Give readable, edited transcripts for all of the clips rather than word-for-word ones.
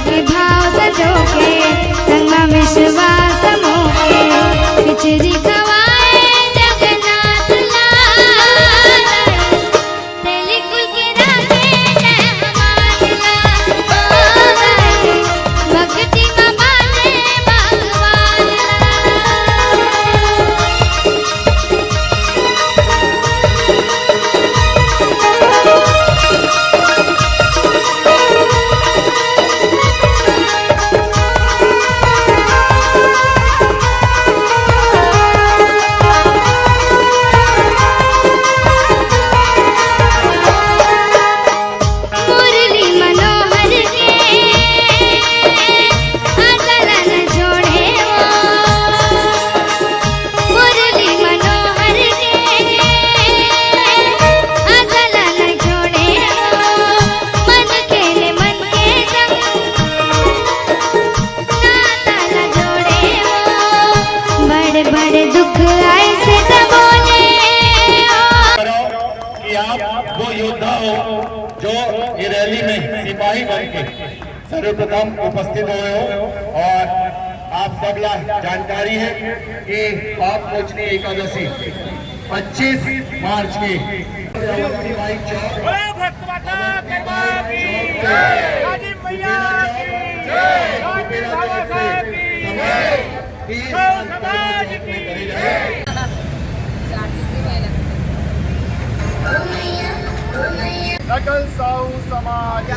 के भाव सजो के संगा विश्वास मोके खिचड़ी खवाए जगन्नाथ लाल तेली कुल के राखे मेहमान ला भक्ति में बाले भगवान बड़े दुख आए से बोले कि आप वो योद्धा हो जो ये रैली में सिपाही बन के सर्वप्रथम उपस्थित हुए हो। और आप सब जानकारी है कि पाप मोचनी एकादशी 25 मार्च की समाज की सकल साहू समाज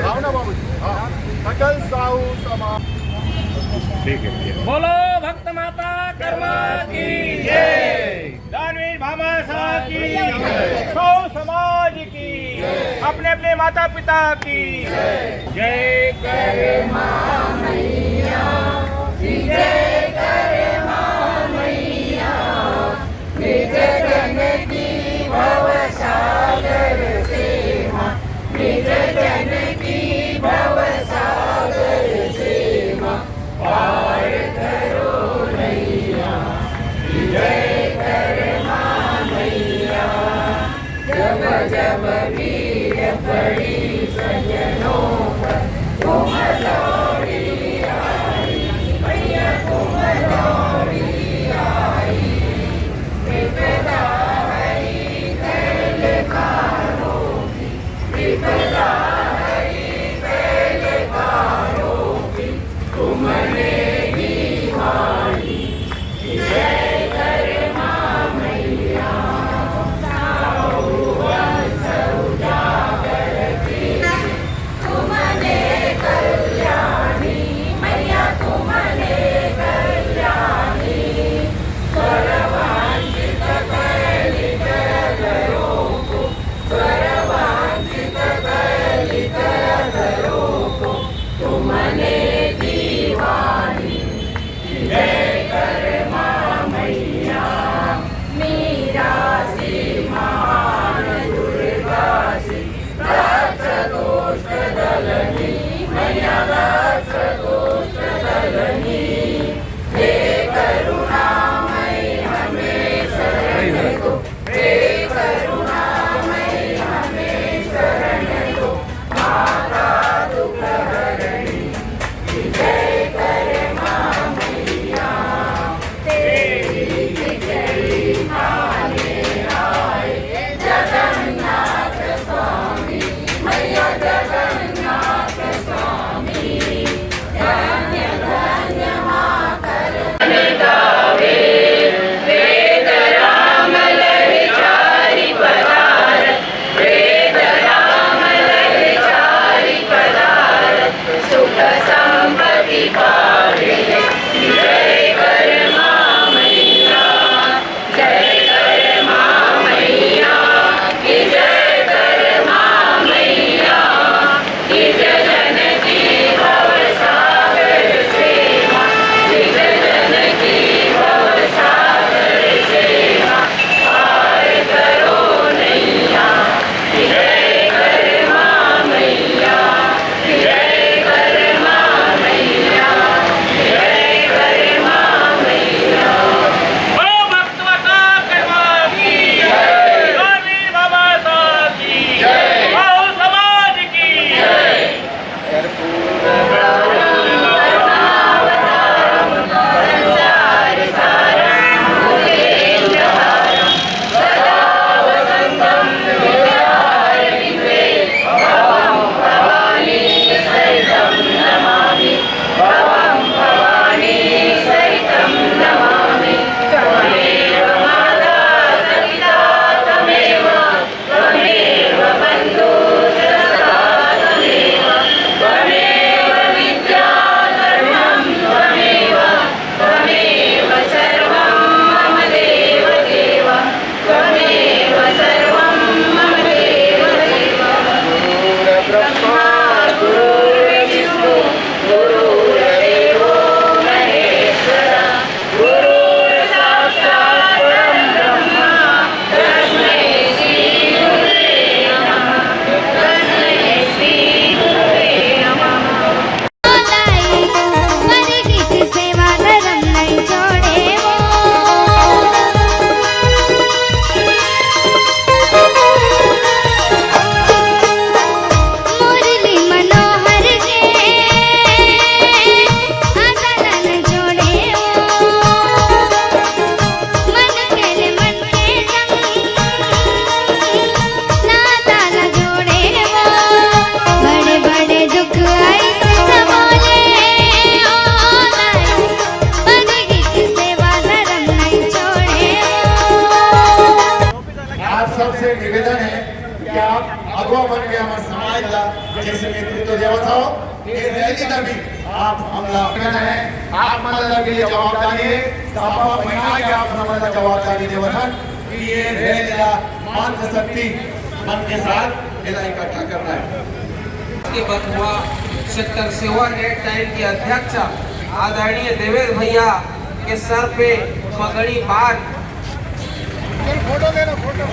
आओ ना बाबू सकल साहू समाज। ठीक है, बोलो भक्त माता कर्मा की जय, दानवीर भामा साहब की जय, साहू समाज की, अपने अपने माता पिता की जय। करे मां मैया जय, करे मां मैया निज जन की भव सागर से मां, निज जन की भव सागर से मां पार करो नैया। जय करे मां मैया जब जब वीर पड़ी सजनों पर तुम लौटी आई मैया तुम अगवा बन गया हमारे समाज ला जैसे नेतृत्व देवत हो ये रैली का भी आप हमला कहना है आप मतलब के लिए जवाबदारी है सभा महीना के आप मतलब जवाबदारी देवत है कि ये रैली ला मान शक्ति मन के साथ इला इकट्ठा करना है के बथुआ सेक्टर 7 रेड टाइम के अध्यक्ष आदरणीय देवेश भैया के सर पे पगड़ी बांध फोटो ले लो फोटो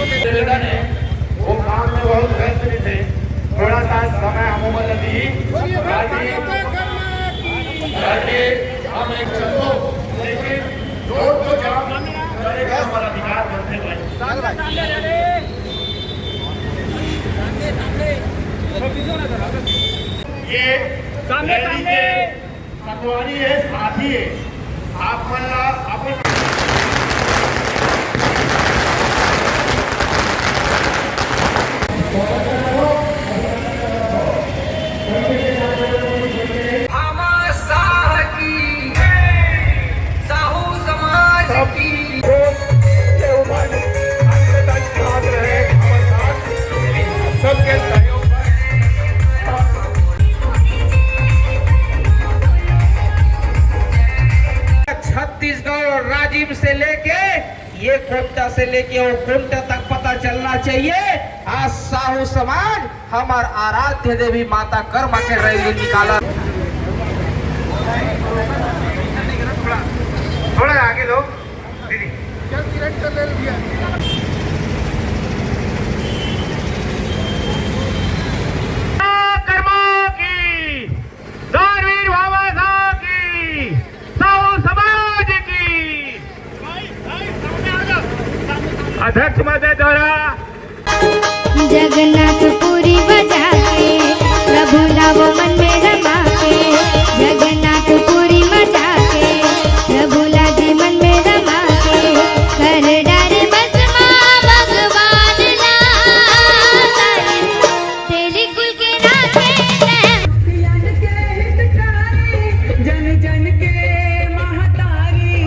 निवेदन है वो काम में बहुत व्यस्त भी थे थोड़ा सा समय अमूमन दी ताकि हम एक चलो लेकिन रोड को जाम करेगा हमारा अधिकार बनते हुए ये सामने सतवारी है साथी है आप मल्ला अपन छत्तीसगढ़ राजीव से लेके ये कोटा से लेके और कोटा तक पता चलना चाहिए आज साहू समाज हमार आराध्य देवी माता कर्मा के रैली निकाला थोड़ा आगे लो दीदी ले लिया अध्यक्ष महोदय द्वारा जगन्नाथ पुरी बजा के प्रभु नाम मन में रमा के जगन्नाथ पुरी बजा के प्रभु लाजी मन में रमा के कर डारे बस माँ भगवान ला तेरी कुल के राखे जन जन के महतारी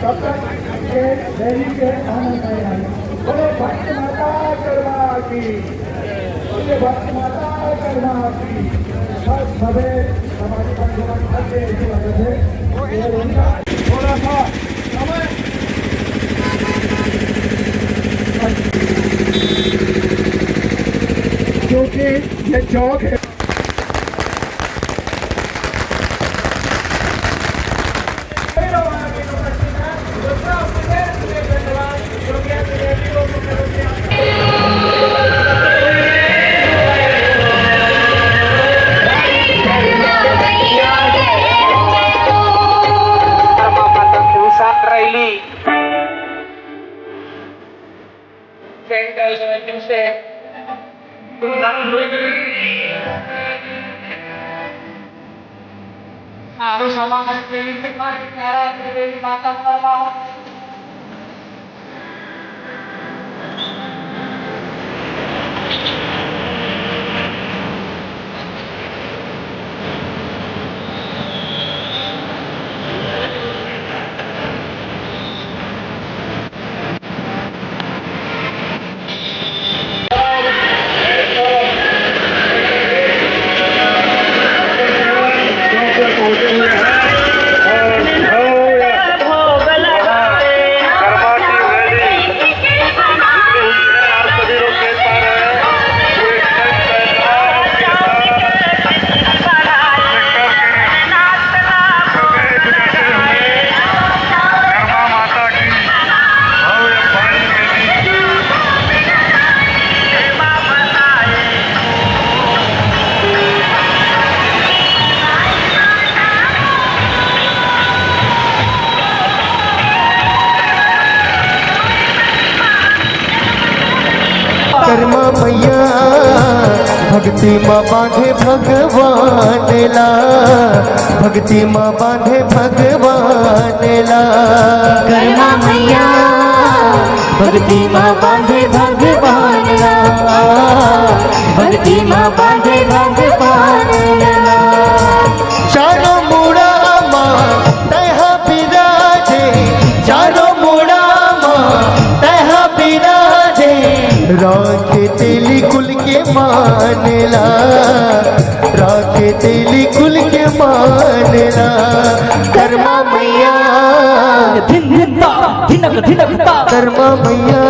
तब तक ये रैली के आनंद नहीं आए। बोलो भक्त माता कर्मा की, बोले भक्त माता कर्मा की। बस सभी हमारी पंचमान करके इसी वजह से ये उनका थोड़ा सा समय क्योंकि ये चौक है। कर्मा मैया भक्ति माँ बांधे भगवान ला, भक्ति माँ बांधे भगवान ला। कर्मा मैया भक्ति माँ बांधे भगवान ला, भक्ति माँ बांधे भगवान ला। चारों मुड़ा माँ तहा बिराजे, चारों मुड़ा माँ तहा बिराजे। राखे तेली कुल के मानला, राखे तेली कुल के मानला। कर्मा मैया धिन धिन ता धिन धिनक धिनकता कर्मा मैया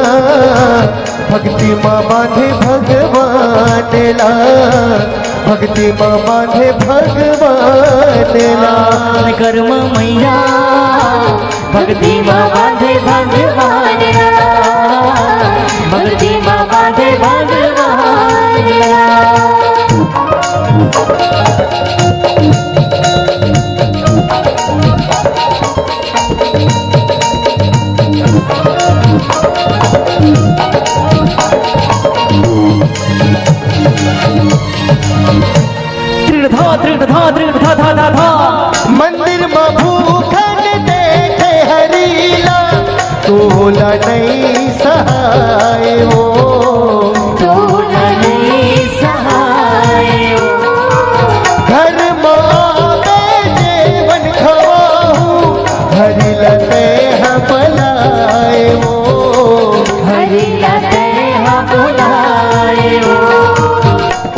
भक्ति माँ बांधे भगवान ला भक्ति माँ बांधे भगवान ला कर्मा मैया भक्ति माँ बांधे भगवान ला भक्ति माँ बांधे भगवान ला दृढ़ धा धा धा धा मंदिर में भूखन देखे हरीला तोला नहीं सहाय हो तोला नहीं सहाय हो घर में जीवन खवाहू हरी लते हैं पलाए हो हरि लते हैं बुलाए हो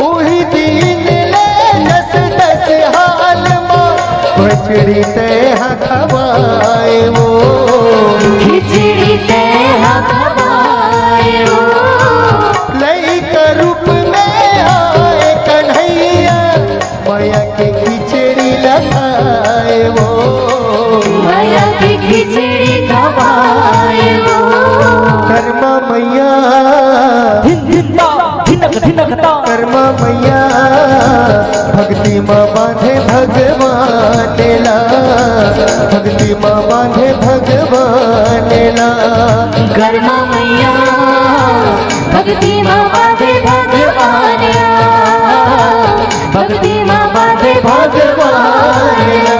वही दिन ले दस दस हाल माँ खिचड़ी ते हाँ खवाए हो खिचड़ी ते हाँ खवाए हो लई का रूप में आए कन्हैया माया की खिचड़ी लगाए वो माया की खिचड़ी खवाए हो कर्मा मैया धिनकता कर्मा मैया भक्ति माँ बांधे भगवान ला भक्ति माँ बांधे भगवान ला कर्मा मैया भक्ति माँ बांधे भगवान ला भक्ति माँ बांधे भगवान ला